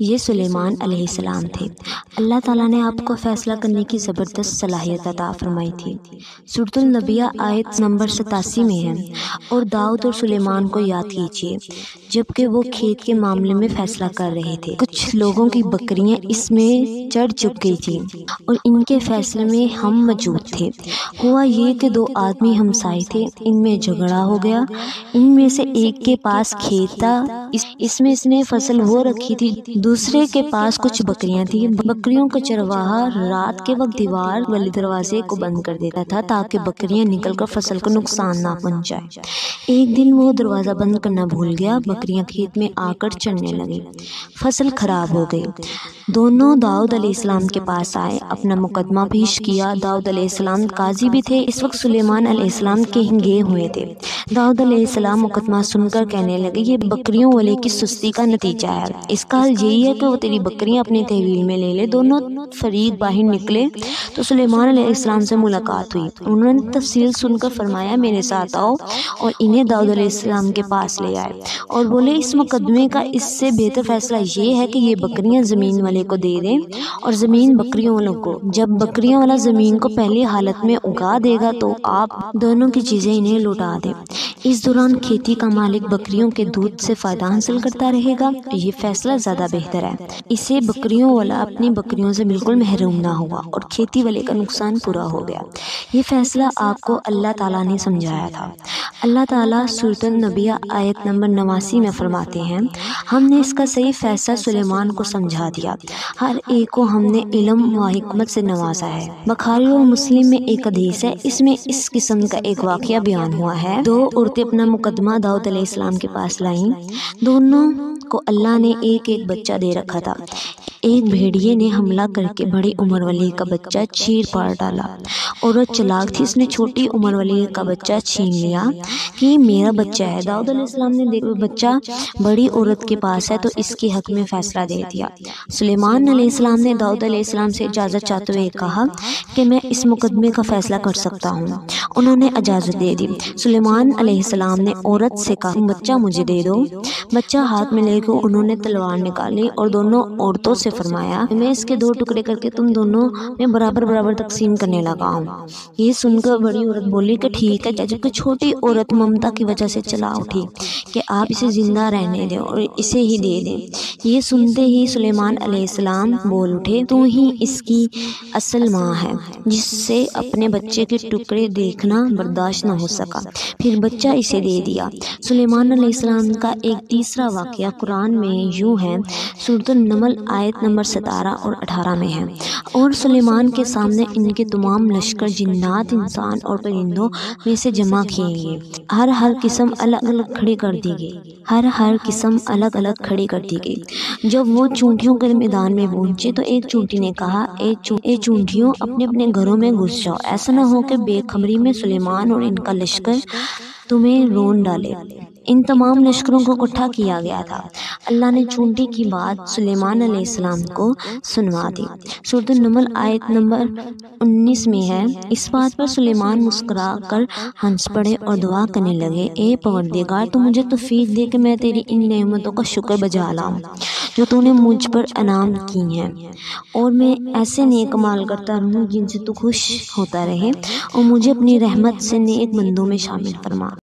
یہ سلیمان علیہ السلام تھے۔ اللہ تعالیٰ نے آپ کو فیصلہ کرنے کی زبردست صلاحیت عطا فرمائی تھی۔ سورۃ النبیہ آیت نمبر 87 میں ہے، اور داؤد اور سلیمان کو یاد کیجیے جبکہ وہ کھیت کے معاملے میں فیصلہ کر رہے تھے۔ کچھ لوگوں کی بکریاں اس میں چڑھ چک گئی تھیں اور ان کے فیصلے میں ہم موجود تھے۔ ہوا یہ کہ دو آدمی ہمسائے تھے، ان میں جھگڑا ہو گیا۔ ان میں سے ایک کے پاس کھیت تھا، اس میں اس نے فصل وہ رکھی تھی، دوسرے کے پاس کچھ بکریاں تھیں۔ بکریوں کا چرواہا رات کے وقت دیوار والے دروازے کو بند کر دیتا تھا تاکہ بکریاں نکل کر فصل کو نقصان نہ پہنچائے۔ ایک دن وہ دروازہ بند کرنا بھول گیا، بکریاں کھیت میں آ کر چرنے لگیں، فصل خراب ہو گئی۔ دونوں داؤد علیہ السلام کے پاس آئے، اپنا مقدمہ پیش کیا۔ داؤد علیہ السلام قاضی بھی تھے، اس وقت سلیمان علیہ السلام کہیں گئے ہوئے تھے۔ داؤد علیہ السلام مقدمہ سن کر کہنے لگے، یہ بکریوں والے کی سستی کا نتیجہ ہے، اس کا حل یہی ہے کہ وہ تیری بکریاں اپنے تحویل میں لے لے۔ دونوں فریق باہر نکلے تو سلیمان علیہ السلام سے ملاقات ہوئی۔ انہوں نے تفصیل سن کر فرمایا، میرے ساتھ آؤ، اور انہیں داؤد علیہ السلام کے پاس لے آئے اور بولے، اس مقدمے کا اس سے بہتر فیصلہ یہ ہے کہ یہ بکریاں زمین والے کو دے دیں اور زمین بکریوں والوں کو۔ جب بکریوں والا زمین کو پہلی حالت میں اگا دے گا تو آپ دونوں کی چیزیں انہیں لوٹا دیں۔ اس دوران کھیتی کا مالک بکریوں کے دودھ سے فائدہ حاصل کرتا رہے گا، یہ فیصلہ زیادہ بہتر ہے۔ اسے بکریوں والا اپنی بکریوں سے بالکل محروم نہ ہوا اور کھیتی والے کا نقصان پورا ہو گیا۔ یہ فیصلہ آپ کو اللہ تعالیٰ نے سمجھایا تھا۔ اللہ تعالیٰ سورۃ النبیہ آیت نمبر 89 میں فرماتے ہیں، ہم نے اس کا صحیح فیصلہ سلیمان کو سمجھا دیا، ہر ایک کو ہم نے علم و حکمت سے نوازا ہے۔ بخاری اور مسلم میں ایک حدیث ہے، اس میں اس قسم کا ایک واقعہ بیان ہوا ہے۔ دو عورتیں اپنا مقدمہ داؤد علیہ السلام کے پاس لائیں، دونوں کو اللہ نے ایک ایک بچہ دے رکھا تھا۔ ایک بھیڑیے نے حملہ کر کے بڑی عمر والے کا بچہ چیر پاڑ ڈالا۔ عورت چلاک تھی، اس نے چھوٹی عمر والے کا بچہ چھین لیا کہ یہ میرا بچہ ہے۔ داؤد علیہ السلام نے دیکھا بچہ بڑی عورت کے پاس ہے تو اس کے حق میں فیصلہ دے دیا۔ سلیمان علیہ السلام نے داؤد علیہ السلام سے اجازت چاہتے ہوئے کہا کہ میں اس مقدمے کا فیصلہ کر سکتا ہوں۔ انہوں نے اجازت دے دی۔ سلیمان علیہ السلام نے عورت سے کہا، بچہ مجھے دے دو۔ بچہ ہاتھ میں لے کے انہوں نے تلوار نکالی اور دونوں عورتوں سے فرمایا، میں اس کے 2 ٹکڑے کر کے تم دونوں میں برابر برابر تقسیم کرنے لگا ہوں۔ یہ سن کر بڑی عورت بولی کہ ٹھیک ہے، جبکہ چھوٹی عورت ممتا کی وجہ سے چلا اٹھی کہ آپ اسے زندہ رہنے دیں اور اسے ہی دے دیں۔ یہ سنتے ہی سلیمان علیہ السلام بول اٹھے، تو ہی اس کی اصل ماں ہے، جس سے اپنے بچے کے ٹکڑے دیکھنا برداشت نہ ہو سکا، پھر بچہ اسے دے دیا۔ سلیمان علیہ السلام کا ایک تیسرا واقعہ قرآن میں یوں ہے، سورۃ النمل آیت نمبر 17 اور 18 میں ہے، اور سلیمان کے سامنے ان کے تمام لشکر جنات، انسان اور پرندوں میں سے جمع کیے گئے، ہر قسم الگ الگ کھڑی کر دی گئی، ہر قسم الگ الگ کھڑی کر دی گئی۔ جب وہ چونٹیوں کے میدان میں پہنچے تو ایک چونٹی نے کہا، اے چونٹیوں، اپنے اپنے گھروں میں گھس جاؤ، ایسا نہ ہو کہ بے خبری میں سلیمان اور ان کا لشکر تمہیں رون ڈالے۔ ان تمام لشکروں کو اکٹھا کیا گیا تھا۔ اللہ نے چونٹی کی بات سلیمان علیہ السلام کو سنوا دی۔ سورۃ النمل آیت نمبر 19 میں ہے، اس بات پر سلیمان مسکرا کر ہنس پڑے اور دعا کرنے لگے، اے پروردگار، تو مجھے توفیق دے کہ میں تیری ان نعمتوں کا شکر بجا لاؤں جو تو نے مجھ پر انعام کی ہیں، اور میں ایسے نیک اعمال کرتا رہوں جن سے تو خوش ہوتا رہے، اور مجھے اپنی رحمت سے نیک بندوں میں شامل فرما۔